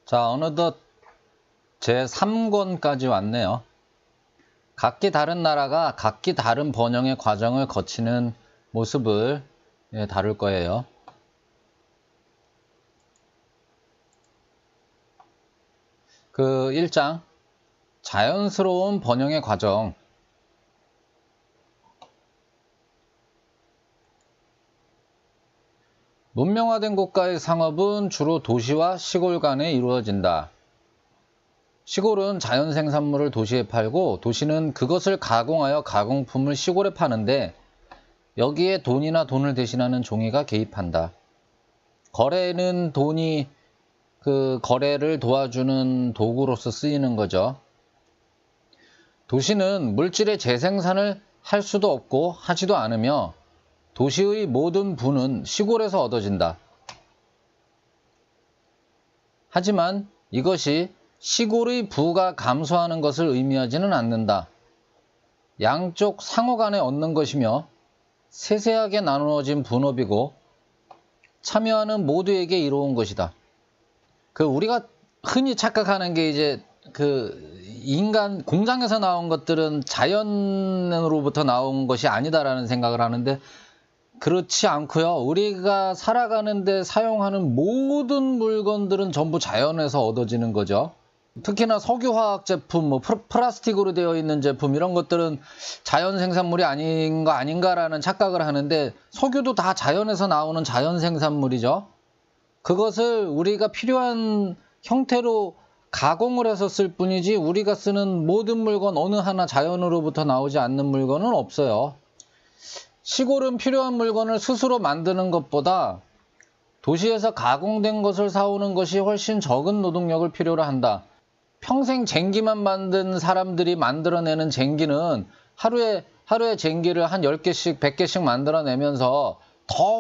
자, 어느덧 제3권까지 왔네요. 각기 다른 나라가 각기 다른 번영의 과정을 거치는 모습을 다룰 거예요. 그 1장 자연스러운 번영의 과정. 문명화된 국가의 상업은 주로 도시와 시골 간에 이루어진다. 시골은 자연 생산물을 도시에 팔고 도시는 그것을 가공하여 가공품을 시골에 파는데 여기에 돈이나 돈을 대신하는 종이가 개입한다. 거래는 돈이 그 거래를 도와주는 도구로서 쓰이는 거죠. 도시는 물질의 재생산을 할 수도 없고 하지도 않으며 도시의 모든 부는 시골에서 얻어진다. 하지만 이것이 시골의 부가 감소하는 것을 의미하지는 않는다. 양쪽 상호 간에 얻는 것이며 세세하게 나누어진 분업이고 참여하는 모두에게 이로운 것이다. 우리가 흔히 착각하는 게 이제 인간 공장에서 나온 것들은 자연으로부터 나온 것이 아니다라는 생각을 하는데 그렇지 않고요. 우리가 살아가는데 사용하는 모든 물건들은 전부 자연에서 얻어지는 거죠. 특히나 석유화학 제품, 플라스틱으로 되어 있는 제품 이런 것들은 자연 생산물이 아닌가라는 착각을 하는데 석유도 다 자연에서 나오는 자연 생산물이죠. 그것을 우리가 필요한 형태로 가공을 해서 쓸 뿐이지 우리가 쓰는 모든 물건 어느 하나 자연으로부터 나오지 않는 물건은 없어요. 시골은 필요한 물건을 스스로 만드는 것보다 도시에서 가공된 것을 사오는 것이 훨씬 적은 노동력을 필요로 한다. 평생 쟁기만 만든 사람들이 만들어내는 쟁기는 하루에 쟁기를 한 10개씩 100개씩 만들어내면서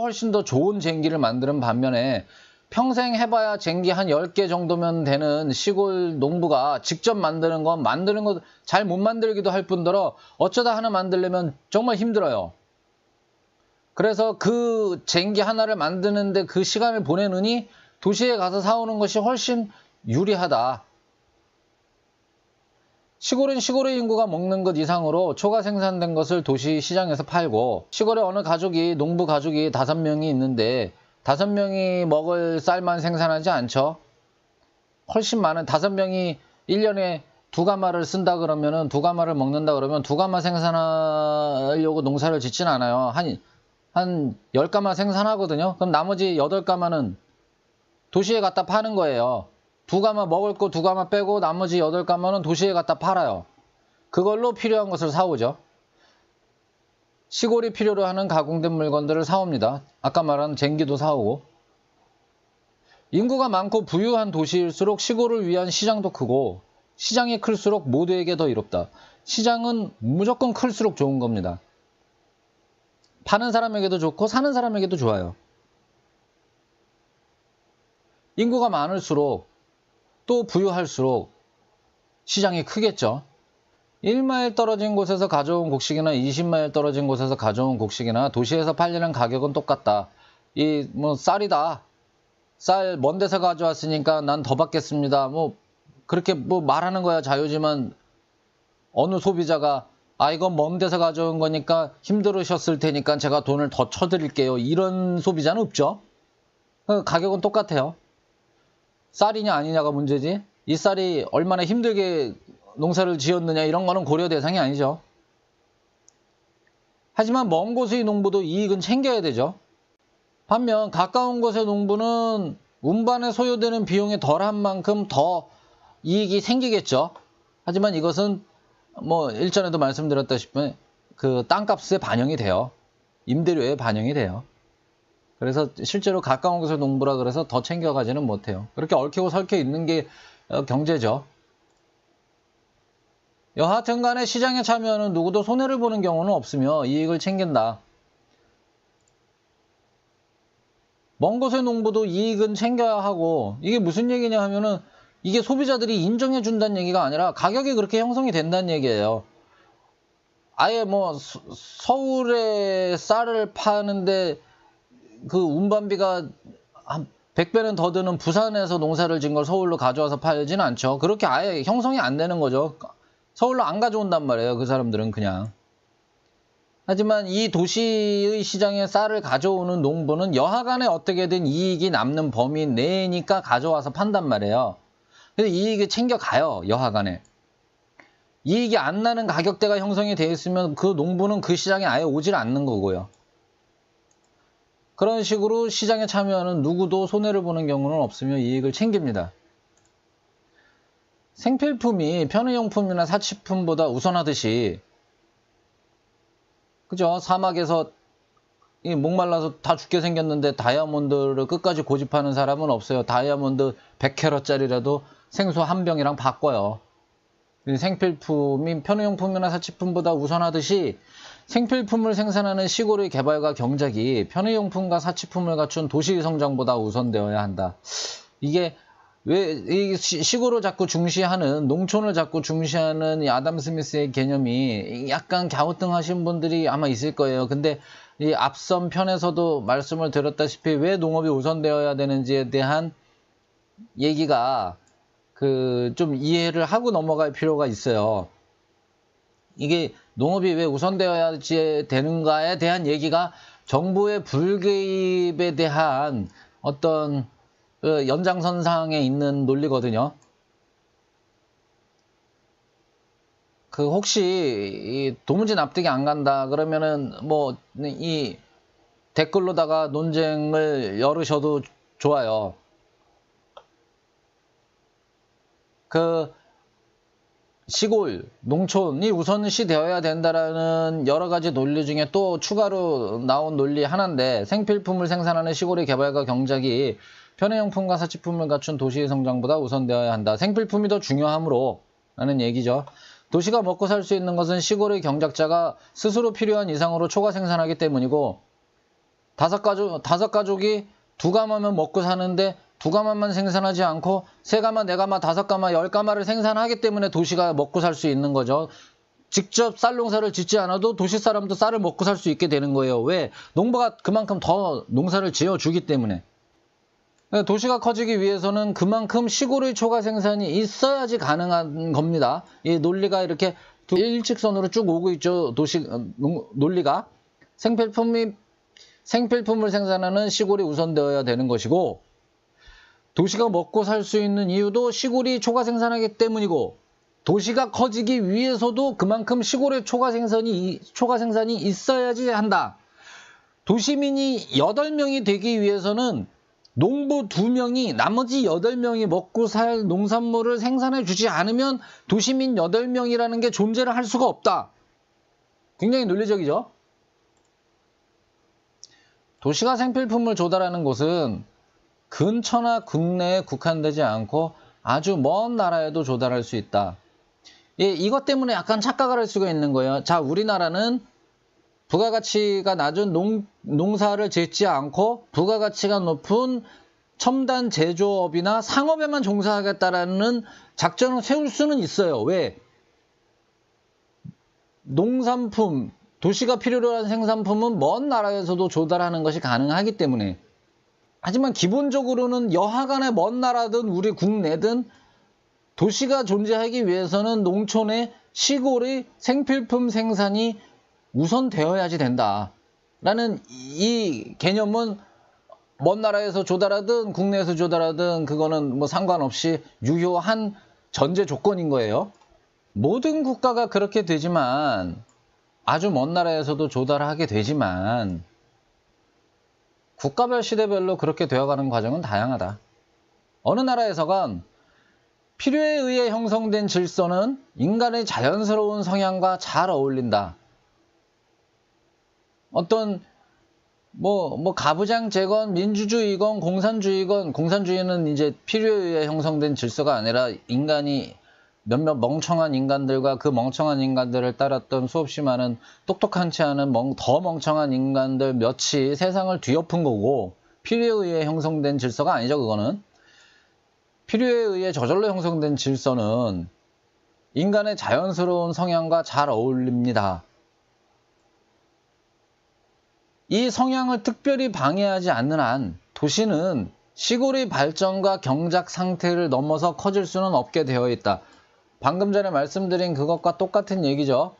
훨씬 더 좋은 쟁기를 만드는 반면에 평생 해봐야 쟁기 한 10개 정도면 되는 시골 농부가 직접 만드는 거 잘 못 만들기도 할 뿐더러 어쩌다 하나 만들려면 정말 힘들어요. 그래서 그 쟁기 하나를 만드는데 그 시간을 보내느니 도시에 가서 사오는 것이 훨씬 유리하다. 시골은 시골의 인구가 먹는 것 이상으로 초과 생산된 것을 도시 시장에서 팔고 시골에 어느 농부 가족이 5명이 있는데 5명이 먹을 쌀만 생산하지 않죠. 훨씬 많은 5명이 1년에 2가마를 쓴다 그러면은 2가마를 먹는다 그러면 2가마 생산하려고 농사를 짓진 않아요. 한 10가마 생산하거든요. 그럼 나머지 8가마는 도시에 갖다 파는 거예요. 2가마 먹을 거 2가마 빼고 나머지 8가마는 도시에 갖다 팔아요. 그걸로 필요한 것을 사오죠. 시골이 필요로 하는 가공된 물건들을 사옵니다. 아까 말한 쟁기도 사오고. 인구가 많고 부유한 도시일수록 시골을 위한 시장도 크고 시장이 클수록 모두에게 더 이롭다. 시장은 무조건 클수록 좋은 겁니다. 파는 사람에게도 좋고 사는 사람에게도 좋아요. 인구가 많을수록 또 부유할수록 시장이 크겠죠. 1마일 떨어진 곳에서 가져온 곡식이나 20마일 떨어진 곳에서 가져온 곡식이나 도시에서 팔리는 가격은 똑같다. 쌀이다. 쌀 먼 데서 가져왔으니까 난 더 받겠습니다. 그렇게 말하는 거야 자유지만 어느 소비자가 이건 먼 데서 가져온 거니까 힘들으셨을 테니까 제가 돈을 더 쳐드릴게요. 이런 소비자는 없죠. 가격은 똑같아요. 쌀이냐 아니냐가 문제지. 이 쌀이 얼마나 힘들게 농사를 지었느냐 이런 거는 고려 대상이 아니죠. 하지만 먼 곳의 농부도 이익은 챙겨야 되죠. 반면 가까운 곳의 농부는 운반에 소요되는 비용이 덜한 만큼 더 이익이 생기겠죠. 하지만 이것은 일전에도 말씀드렸다시피 그 땅값에 반영이 돼요. 임대료에 반영이 돼요. 그래서 실제로 가까운 곳의 농부라 그래서 더 챙겨가지는 못해요. 그렇게 얽히고 설켜 있는 게 경제죠. 여하튼 간에 시장에 참여하는 누구도 손해를 보는 경우는 없으며 이익을 챙긴다. 먼 곳의 농부도 이익은 챙겨야 하고 이게 무슨 얘기냐 하면은 이게 소비자들이 인정해 준다는 얘기가 아니라 가격이 그렇게 형성이 된다는 얘기예요. 아예 서울에 쌀을 파는데 그 운반비가 한 100배는 더 드는 부산에서 농사를 지은 걸 서울로 가져와서 팔지는 않죠. 그렇게 아예 형성이 안 되는 거죠. 서울로 안 가져온단 말이에요. 그 사람들은 그냥. 하지만 이 도시의 시장에 쌀을 가져오는 농부는 여하간에 어떻게든 이익이 남는 범위 내니까 가져와서 판단 말이에요. 그래서 이익을 챙겨가요. 여하간에. 이익이 안 나는 가격대가 형성이 되어 있으면 그 농부는 그 시장에 아예 오질 않는 거고요. 그런 식으로 시장에 참여하는 누구도 손해를 보는 경우는 없으며 이익을 챙깁니다. 생필품이 편의용품이나 사치품보다 우선하듯이, 그죠? 사막에서 목말라서 다 죽게 생겼는데 다이아몬드를 끝까지 고집하는 사람은 없어요. 다이아몬드 100캐럿짜리라도 생수 한 병이랑 바꿔요. 생필품이 편의용품이나 사치품보다 우선하듯이 생필품을 생산하는 시골의 개발과 경작이 편의용품과 사치품을 갖춘 도시 성장보다 우선되어야 한다. 이게 왜 시골을 자꾸 중시하는, 농촌을 자꾸 중시하는 이 아담 스미스의 개념이 약간 갸우뚱하신 분들이 아마 있을 거예요. 근데 이 앞선 편에서도 말씀을 드렸다시피 왜 농업이 우선되어야 되는지에 대한 얘기가 좀 이해를 하고 넘어갈 필요가 있어요. 이게 농업이 왜 우선되어야 되는가에 대한 얘기가 정부의 불개입에 대한 어떤 연장선상에 있는 논리거든요. 혹시 도무지 납득이 안 간다 그러면은 이 댓글로다가 논쟁을 열으셔도 좋아요. 시골, 농촌이 우선시 되어야 된다라는 여러 가지 논리 중에 또 추가로 나온 논리 하나인데, 생필품을 생산하는 시골의 개발과 경작이 편의용품과 사치품을 갖춘 도시의 성장보다 우선되어야 한다. 생필품이 더 중요하므로 라는 얘기죠. 도시가 먹고 살 수 있는 것은 시골의 경작자가 스스로 필요한 이상으로 초과 생산하기 때문이고, 다섯 가족이 두 가마면 먹고 사는데 두 가마만 생산하지 않고 세 가마, 네 가마, 다섯 가마, 열 가마를 생산하기 때문에 도시가 먹고 살 수 있는 거죠. 직접 쌀 농사를 짓지 않아도 도시 사람도 쌀을 먹고 살 수 있게 되는 거예요. 왜? 농부가 그만큼 더 농사를 지어주기 때문에. 도시가 커지기 위해서는 그만큼 시골의 초과 생산이 있어야지 가능한 겁니다. 이 논리가 이렇게 일직선으로 쭉 오고 있죠. 논리가. 생필품을 생산하는 시골이 우선되어야 되는 것이고, 도시가 먹고 살 수 있는 이유도 시골이 초과 생산하기 때문이고, 도시가 커지기 위해서도 그만큼 시골의 초과 생산이 있어야지 한다. 도시민이 8명이 되기 위해서는 농부 2명이 나머지 8명이 먹고 살 농산물을 생산해 주지 않으면 도시민 8명이라는 게 존재를 할 수가 없다. 굉장히 논리적이죠? 도시가 생필품을 조달하는 곳은 근처나 국내에 국한되지 않고 아주 먼 나라에도 조달할 수 있다. 이것 때문에 약간 착각을 할 수가 있는 거예요. 자, 우리나라는 부가가치가 낮은 농사를 짓지 않고 부가가치가 높은 첨단 제조업이나 상업에만 종사하겠다라는 작전을 세울 수는 있어요. 왜? 농산품, 도시가 필요로 한 생산품은 먼 나라에서도 조달하는 것이 가능하기 때문에. 하지만 기본적으로는 여하간의 먼 나라든 우리 국내든 도시가 존재하기 위해서는 농촌의 시골의 생필품 생산이 우선되어야지 된다. 라는 이 개념은 먼 나라에서 조달하든 국내에서 조달하든 그거는 상관없이 유효한 전제 조건인 거예요. 모든 국가가 그렇게 되지만, 아주 먼 나라에서도 조달하게 되지만, 국가별 시대별로 그렇게 되어가는 과정은 다양하다. 어느 나라에서건 필요에 의해 형성된 질서는 인간의 자연스러운 성향과 잘 어울린다. 어떤 가부장제건 민주주의건 공산주의건, 공산주의는 이제 필요에 의해 형성된 질서가 아니라 인간이 몇몇 멍청한 인간들과 그 멍청한 인간들을 따랐던 수없이 많은 똑똑하지 않은 더 멍청한 인간들 몇이 세상을 뒤엎은 거고, 필요에 의해 형성된 질서가 아니죠. 그거는 필요에 의해 저절로 형성된 질서는 인간의 자연스러운 성향과 잘 어울립니다. 이 성향을 특별히 방해하지 않는 한 도시는 시골의 발전과 경작 상태를 넘어서 커질 수는 없게 되어 있다. 방금 전에 말씀드린 그것과 똑같은 얘기죠.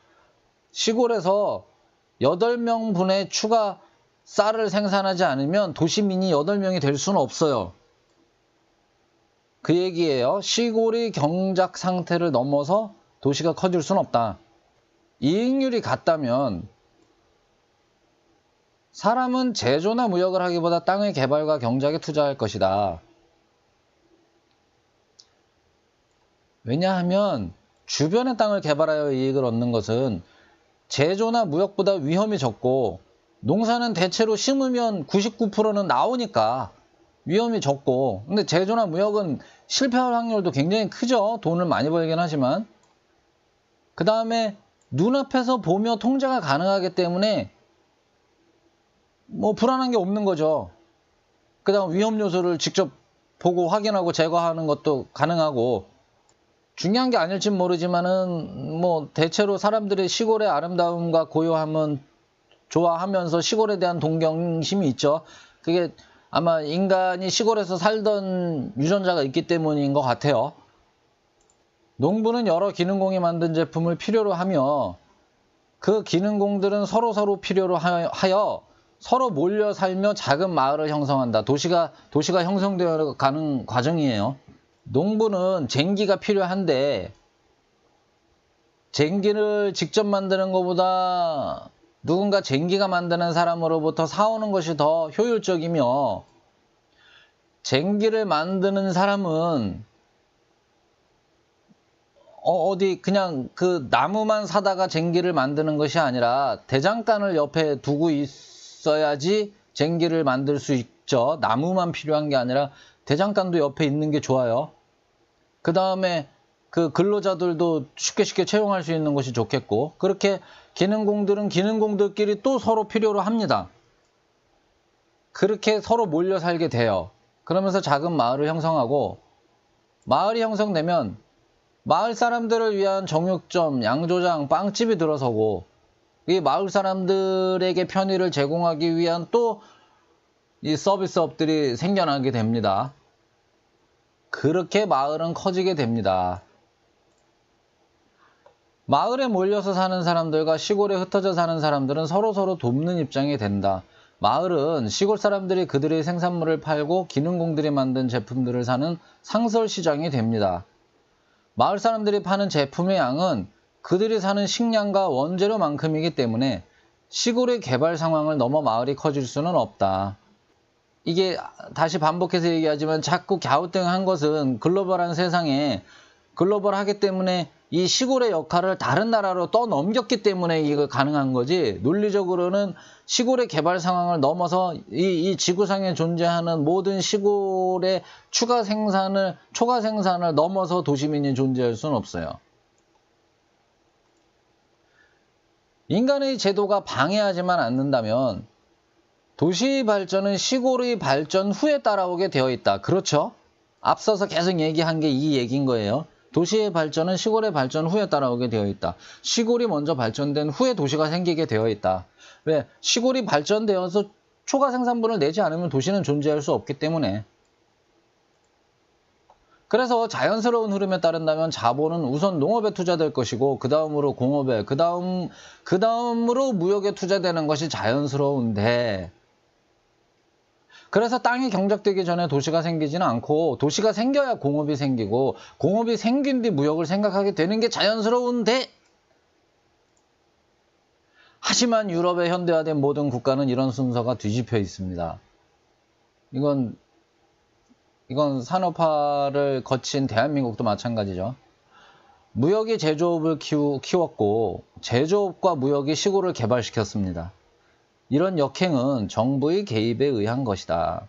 시골에서 8명분의 추가 쌀을 생산하지 않으면 도시민이 8명이 될 수는 없어요. 그 얘기예요. 시골의 경작 상태를 넘어서 도시가 커질 수는 없다. 이익률이 같다면 사람은 제조나 무역을 하기보다 땅의 개발과 경작에 투자할 것이다. 왜냐하면 주변의 땅을 개발하여 이익을 얻는 것은 제조나 무역보다 위험이 적고, 농사는 대체로 심으면 99%는 나오니까 위험이 적고, 근데 제조나 무역은 실패할 확률도 굉장히 크죠. 돈을 많이 벌긴 하지만. 그 다음에 눈앞에서 보며 통제가 가능하기 때문에 뭐 불안한 게 없는 거죠. 그 다음 위험 요소를 직접 보고 확인하고 제거하는 것도 가능하고, 중요한 게 아닐지 모르지만은 뭐 대체로 사람들이 시골의 아름다움과 고요함은 좋아하면서 시골에 대한 동경심이 있죠. 그게 아마 인간이 시골에서 살던 유전자가 있기 때문인 것 같아요. 농부는 여러 기능공이 만든 제품을 필요로 하며 그 기능공들은 서로 필요로 하여 서로 몰려 살며 작은 마을을 형성한다. 도시가 형성되어 가는 과정이에요. 농부는 쟁기가 필요한데 쟁기를 직접 만드는 것보다 누군가 쟁기가 만드는 사람으로부터 사오는 것이 더 효율적이며, 쟁기를 만드는 사람은 어디 그냥 그 나무만 사다가 쟁기를 만드는 것이 아니라 대장간을 옆에 두고 있어야지 쟁기를 만들 수 있죠. 나무만 필요한 게 아니라 대장간도 옆에 있는 게 좋아요. 그 다음에 그 근로자들도 쉽게 채용할 수 있는 것이 좋겠고, 그렇게 기능공들은 기능공들끼리 또 서로 필요로 합니다. 그렇게 서로 몰려 살게 돼요. 그러면서 작은 마을을 형성하고, 마을이 형성되면 마을 사람들을 위한 정육점, 양조장, 빵집이 들어서고, 이 마을 사람들에게 편의를 제공하기 위한 또 이 서비스업들이 생겨나게 됩니다. 그렇게 마을은 커지게 됩니다. 마을에 몰려서 사는 사람들과 시골에 흩어져 사는 사람들은 서로 돕는 입장이 된다. 마을은 시골 사람들이 그들의 생산물을 팔고 기능공들이 만든 제품들을 사는 상설 시장이 됩니다. 마을 사람들이 파는 제품의 양은 그들이 사는 식량과 원재료만큼이기 때문에 시골의 개발 상황을 넘어 마을이 커질 수는 없다. 이게 다시 반복해서 얘기하지만 자꾸 갸우뚱한 것은 글로벌한 세상에 글로벌하기 때문에 이 시골의 역할을 다른 나라로 떠넘겼기 때문에 이거 가능한 거지, 논리적으로는 시골의 개발 상황을 넘어서 이 지구상에 존재하는 모든 시골의 초과 생산을 넘어서 도시민이 존재할 수는 없어요. 인간의 제도가 방해하지만 않는다면 도시 발전은 시골의 발전 후에 따라오게 되어 있다. 그렇죠? 앞서서 계속 얘기한 게 이 얘기인 거예요. 도시의 발전은 시골의 발전 후에 따라오게 되어 있다. 시골이 먼저 발전된 후에 도시가 생기게 되어 있다. 왜? 시골이 발전되어서 초과 생산분을 내지 않으면 도시는 존재할 수 없기 때문에. 그래서 자연스러운 흐름에 따른다면 자본은 우선 농업에 투자될 것이고, 그 다음으로 공업에, 그 다음으로 무역에 투자되는 것이 자연스러운데, 그래서 땅이 경작되기 전에 도시가 생기지는 않고, 도시가 생겨야 공업이 생기고, 공업이 생긴 뒤 무역을 생각하게 되는 게 자연스러운데, 하지만 유럽의 현대화된 모든 국가는 이런 순서가 뒤집혀 있습니다. 이건 산업화를 거친 대한민국도 마찬가지죠. 무역이 제조업을 키웠고, 제조업과 무역이 시골을 개발시켰습니다. 이런 역행은 정부의 개입에 의한 것이다.